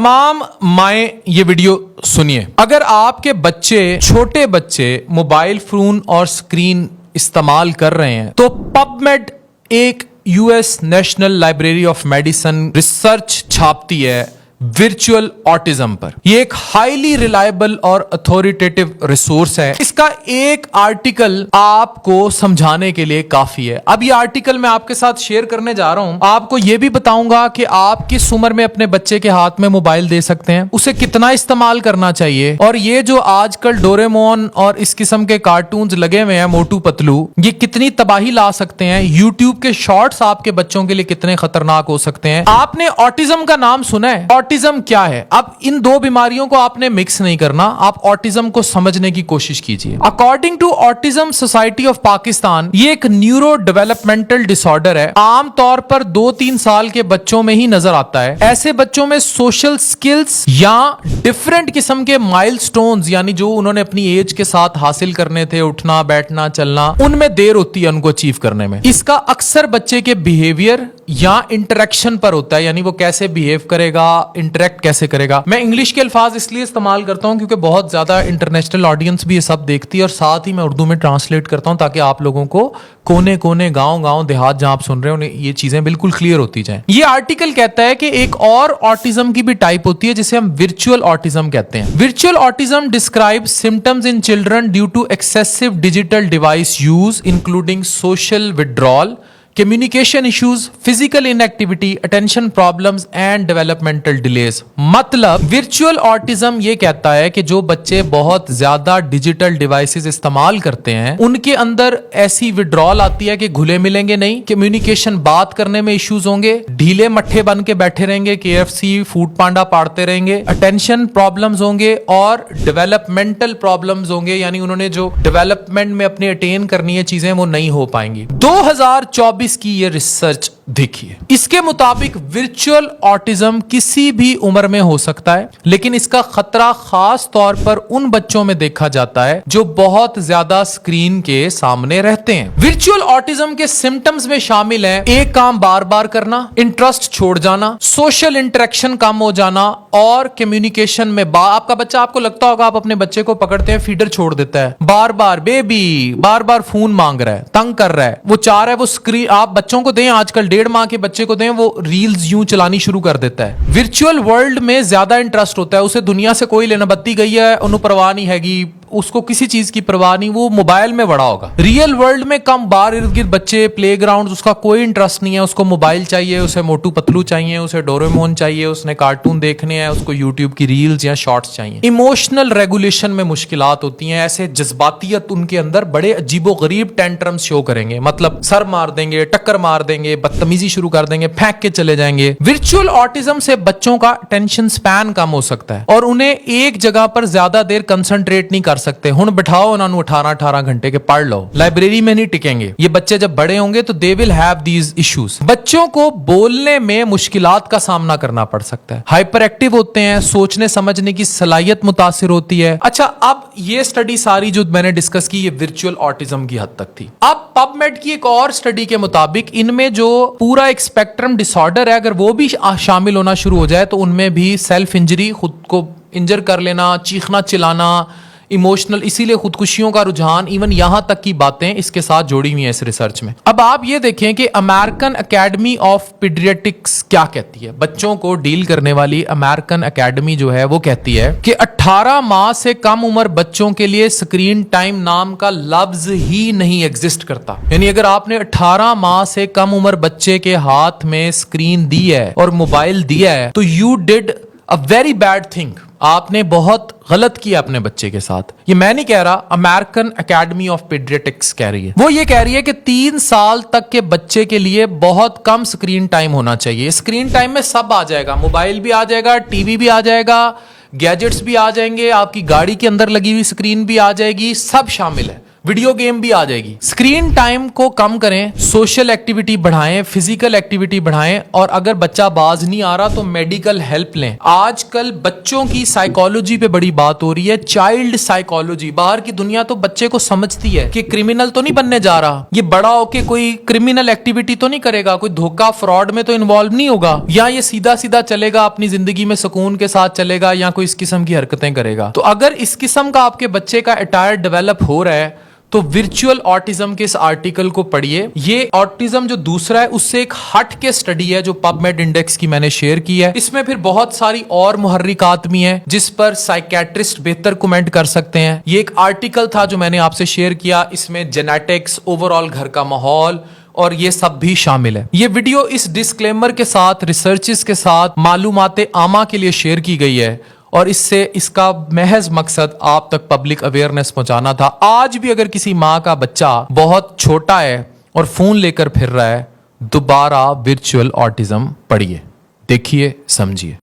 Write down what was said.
तमाम माएं ये वीडियो सुनिए। अगर आपके बच्चे, छोटे बच्चे मोबाइल फोन और स्क्रीन इस्तेमाल कर रहे हैं तो पबमेड एक US National Library of Medicine research छापती है वर्चुअल ऑटिज्म पर। यह एक हाईली रिलायबल और अथॉरिटेटिव रिसोर्स है। इसका एक आर्टिकल आपको समझाने के लिए काफी है। अब ये आर्टिकल मैं आपके साथ शेयर करने जा रहा हूं। आपको यह भी बताऊंगा कि आप किस उम्र में अपने बच्चे के हाथ में मोबाइल दे सकते हैं, उसे कितना इस्तेमाल करना चाहिए, और ये जो आजकल डोरेमोन और इस किस्म के कार्टून्स लगे हुए हैं, मोटू पतलू, ये कितनी तबाही ला सकते हैं। यूट्यूब के शॉर्ट्स आपके बच्चों के लिए कितने खतरनाक हो सकते हैं। आपने ऑटिज्म का नाम सुना है? ऑटिज्म क्या है? अब इन दो बीमारियों को आपने मिक्स नहीं करना, आप ऑटिज्म को समझने की कोशिश कीजिए। According to autism society of Pakistan, ये एक न्यूरो डेवलपमेंटल डिसऑर्डर है। आमतौर पर 2-3 साल के बच्चों में ही नजर आता है। ऐसे बच्चों में सोशल स्किल्स या डिफरेंट किस्म के माइलस्टोन्स, यानी जो उन्होंने अपनी एज के साथ हासिल करने थे, उठना, बैठना, चलना, उनमें देर होती है उनको अचीव करने में। इसका अक्सर बच्चे के बिहेवियर या इंटरेक्शन पर होता है, यानी वो कैसे बिहेव करेगा, इंटरेक्ट कैसे करेगा। मैं इंग्लिश के अल्फाज इसलिए इस्तेमाल करता हूं क्योंकि बहुत ज्यादा इंटरनेशनल ऑडियंस भी ये सब देखती है, और साथ ही मैं उर्दू में ट्रांसलेट करता हूं ताकि आप लोगों को कोने कोने, गांव देहात जहां आप सुन रहे हो, उन्हें ये चीजें बिल्कुल क्लियर होती जाएं। ये आर्टिकल कहता है कि एक और ऑटिज्म की भी टाइप होती है जिसे हम वर्चुअल ऑटिज्म कहते हैं। Virtual autism describes symptoms in children due to excessive digital device use including social withdrawal, communication issues, physical inactivity, attention problems and developmental delays. मतलब वर्चुअल ऑटिज्म ये कहता है कि जो बच्चे बहुत ज्यादा डिजिटल डिवाइसेस इस्तेमाल करते हैं उनके अंदर ऐसी विड्रॉल आती है कि घुले मिलेंगे नहीं, कम्युनिकेशन, बात करने में इश्यूज होंगे, ढीले मट्ठे बन के बैठे रहेंगे, KFC, फूड पांडा पाड़ते रहेंगे, अटेंशन प्रॉब्लम्स होंगे और डेवलपमेंटल प्रॉब्लम्स होंगे, यानी उन्होंने जो डेवलपमेंट में अपनी अटेन करनी है चीजें वो नहीं हो पाएंगी। 2024 की ये रिसर्च देखिए। इसके मुताबिक वर्चुअल ऑटिज्म किसी भी उम्र में हो सकता है, लेकिन इसका खतरा खास तौर पर उन बच्चों में देखा जाता है जो बहुत ज्यादा स्क्रीन के सामने रहते हैं। वर्चुअल ऑटिज्म के सिम्टम्स में शामिल हैं एक काम बार बार करना, इंटरेस्ट छोड़ जाना, सोशल इंटरेक्शन कम हो जाना, और कम्युनिकेशन में आपका बच्चा, आपको लगता होगा आप अपने बच्चे को पकड़ते हैं, फीडर छोड़ देता है, बार बार बेबी, बार बार फोन मांग रहा है, तंग कर रहा है, वो चाह रहा है वो स्क्रीन। आप बच्चों को दें, आजकल 1.5 माह के बच्चे को दें, वो रील्स यूं चलानी शुरू कर देता है। वर्चुअल वर्ल्ड में ज्यादा इंटरेस्ट होता है, उसे दुनिया से कोई लेना, बत्ती गई है उन्हें परवाह नहीं हैगी, उसको किसी चीज की परवाह नहीं, वो मोबाइल में बड़ा होगा। रियल वर्ल्ड में कम बार इर्द गिर्द बच्चे, प्लेग्राउंड, उसका कोई इंटरेस्ट नहीं है, उसको मोबाइल चाहिए, उसे मोटू पतलू चाहिए, उसे डोरेमोन चाहिए, उसने कार्टून देखने हैं, उसको यूट्यूब की रील्स या शॉर्ट्स चाहिए। इमोशनल रेगुलेशन में मुश्किलात होती हैं, ऐसे जज्बातियत उनके अंदर बड़े अजीबो गरीब टेंट्रम्स शो करेंगे, मतलब सर मार देंगे, टक्कर मार देंगे, बदतमीजी शुरू कर देंगे, फेंक के चले जाएंगे। वर्चुअल ऑटिज्म से बच्चों का अटेंशन स्पैन कम हो सकता है और उन्हें एक जगह पर ज्यादा देर कंसंट्रेट नहीं कर सकते। हुण बिठाओ उन्होंने 18-18 घंटे के पढ़ लो, लाइब्रेरी में नहीं टिकेंगे। ये बच्चे जब बड़े होंगे तो they will have these issues. बच्चों को बोलने में मुश्किलात का सामना करना पड़ सकता है, हाइपर एक्टिव होते हैं, सोचने समझने की सलाहियत मुतासिर होती है। अच्छा, अब ये स्टडी सारी जो मैंने डिस्कस की ये वर्चुअल ऑटिज्म की हद तक थी। अब पबमेड की एक और स्टडी के मुताबिक इनमें जो पूरा एक स्पेक्ट्रम डिसऑर्डर है, अगर वो भी शामिल होना शुरू हो जाए तो उनमें भी सेल्फ इंजरी, खुद को इंजर कर लेना, चीखना चिल्लाना, इमोशनल, इसीलिए खुदकुशियों का रुझान, इवन यहां तक की बातें इसके साथ जोड़ी हुई हैं इस रिसर्च में। अब आप ये देखें कि अमेरिकन एकेडमी ऑफ पीडियाट्रिक्स क्या कहती है। बच्चों को डील करने वाली अमेरिकन एकेडमी जो है वो कहती है कि 18 माह से कम उम्र बच्चों के लिए स्क्रीन टाइम नाम का लफ्ज ही नहीं एग्जिस्ट करता। यानी अगर आपने 18 माह से कम उम्र बच्चे के हाथ में स्क्रीन दी है और मोबाइल दिया है तो you did a very bad thing, आपने बहुत गलत किया अपने बच्चे के साथ। ये मैं नहीं कह रहा, अमेरिकन एकेडमी ऑफ पीडियाट्रिक्स कह रही है। वो ये कह रही है कि 3 साल तक के बच्चे के लिए बहुत कम स्क्रीन टाइम होना चाहिए। स्क्रीन टाइम में सब आ जाएगा, मोबाइल भी आ जाएगा, टीवी भी आ जाएगा, गैजेट्स भी आ जाएंगे, आपकी गाड़ी के अंदर लगी हुई स्क्रीन भी आ जाएगी, सब शामिल है। वीडियो गेम भी आ जाएगी। स्क्रीन टाइम को कम करें, सोशल एक्टिविटी बढ़ाएं, फिजिकल एक्टिविटी बढ़ाएं, और अगर बच्चा बाज नहीं आ रहा तो मेडिकल हेल्प लें। आजकल बच्चों की साइकोलॉजी पे बड़ी बात हो रही है, चाइल्ड साइकोलॉजी। बाहर की दुनिया तो बच्चे को समझती है कि क्रिमिनल तो नहीं बनने जा रहा, ये बड़ा होके कोई क्रिमिनल एक्टिविटी तो नहीं करेगा, कोई धोखा फ्रॉड में तो इन्वॉल्व नहीं होगा, या ये सीधा सीधा चलेगा, अपनी जिंदगी में सुकून के साथ चलेगा, या कोई इस किस्म की हरकतें करेगा। तो अगर इस किस्म का आपके बच्चे का अटायर डेवलप हो रहा है तो वर्चुअल ऑटिज्म के इस आर्टिकल को पढ़िए। ये ऑटिज्म जो दूसरा है उससे एक हट के स्टडी है जो पबमेड इंडेक्स की मैंने शेयर की है। इसमें फिर बहुत सारी और मुहर्रिकात भी हैं जिस पर साइकेट्रिस्ट बेहतर कमेंट कर सकते हैं। ये एक आर्टिकल था जो मैंने आपसे शेयर किया, इसमें जेनेटिक्स, ओवरऑल घर का माहौल और ये सब भी शामिल है। ये वीडियो इस डिस्क्लेमर के साथ, रिसर्चेस के साथ, मालूमाते आमा के लिए शेयर की गई है और इससे इसका महज मकसद आप तक पब्लिक अवेयरनेस पहुंचाना था। आज भी अगर किसी माँ का बच्चा बहुत छोटा है और फोन लेकर फिर रहा है, दोबारा वर्चुअल ऑटिज्म पढ़िए, देखिए, समझिए।